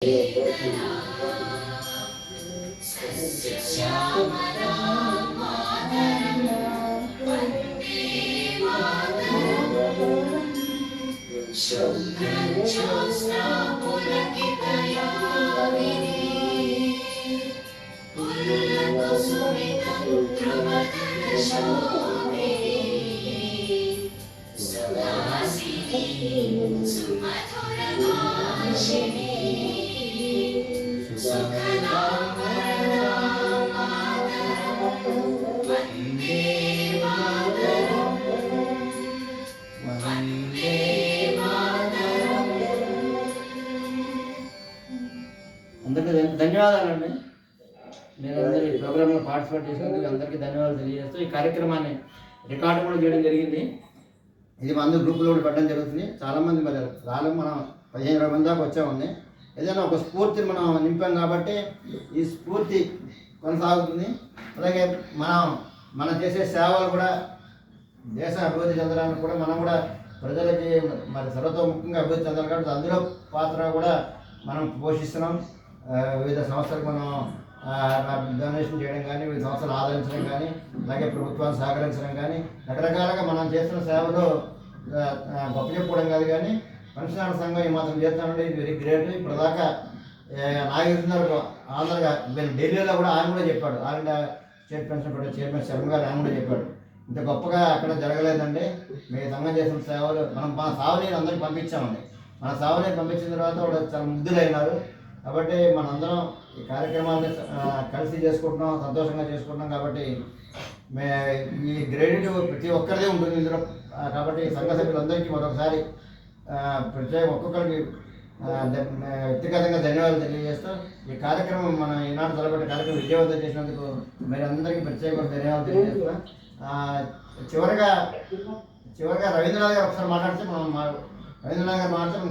అందరికీ ధన్యవాదాలండి. మీరందరూ ఈ ప్రోగ్రాంలో పార్టిసిపేట్ చేసినందుకు అందరికీ ధన్యవాదాలు తెలియజేస్తూ ఈ కార్యక్రమాన్ని రికార్డు కూడా చేయడం జరిగింది. ఇది మన గ్రూపులో కూడా పెట్టడం జరుగుతుంది. చాలామంది మరి రాలేదు, మనం 15-20 మంది దాకా వచ్చామండి. ఏదైనా ఒక స్ఫూర్తిని మనం నింపాం కాబట్టి ఈ స్ఫూర్తి కొనసాగుతుంది. అలాగే మనం చేసే సేవలు కూడా దేశ అభివృద్ధి చెందడానికి కూడా మనం కూడా ప్రజలకి మరి సర్వతోముఖంగా అభివృద్ధి చెందాలి కాబట్టి అందులో పాత్ర కూడా మనం పోషిస్తున్నాం. వివిధ సంస్థలకు మనం డొనేషన్ చేయడం కానీ, వివిధ సంస్థలు ఆదరించడం కానీ, అలాగే ప్రభుత్వాన్ని సహకరించడం కానీ, రకరకాలుగా మనం చేస్తున్న సేవలు గొప్ప చెప్పుకోవడం కాదు. కానీ పెన్షనర్ల సంఘం ఈ మాత్రం చేస్తానంటే ఇది వెరీ గ్రేట్. ఇప్పుడు దాకా నాగేశ్వర ఆంధ్రగా ఢిల్లీలో కూడా ఆయన కూడా చెప్పాడు, ఆయన స్టేట్ పెన్షన్ పెట్టే చైర్మన్ శర్మ గారు ఆయన కూడా చెప్పాడు, ఇంత గొప్పగా అక్కడ జరగలేదండి. మీ సంఘం చేసిన సేవలు మన సావనీరు అందరికీ పంపించామండి. మన సావనీరు పంపించిన తర్వాత వాళ్ళు చాలా ముగ్ధులైనారు. కాబట్టి మనందరం ఈ కార్యక్రమాన్ని కలిసి చేసుకుంటున్నాం, సంతోషంగా చేసుకుంటున్నాం. కాబట్టి ఈ క్రెడిట్ ప్రతి ఒక్కరిదే ఉంటుంది ఇందులో. కాబట్టి సంఘ సభ్యులందరికీ మరొకసారి ఒక్కొక్కరికి వ్యక్తిగతంగా ధన్యవాదాలు తెలియజేస్తూ ఈ కార్యక్రమం మన ఈనాడు తలపెట్టే కార్యక్రమం విజయవంతం చేసినందుకు మీరు అందరికీ ప్రత్యేకంగా ధన్యవాదాలు తెలియజేస్తున్నాం. చివరిగా రవీంద్రనాథ్ గారు ఒకసారి మాట్లాడితే రవీంద్రనాథ్ గారు మాట్లాడితే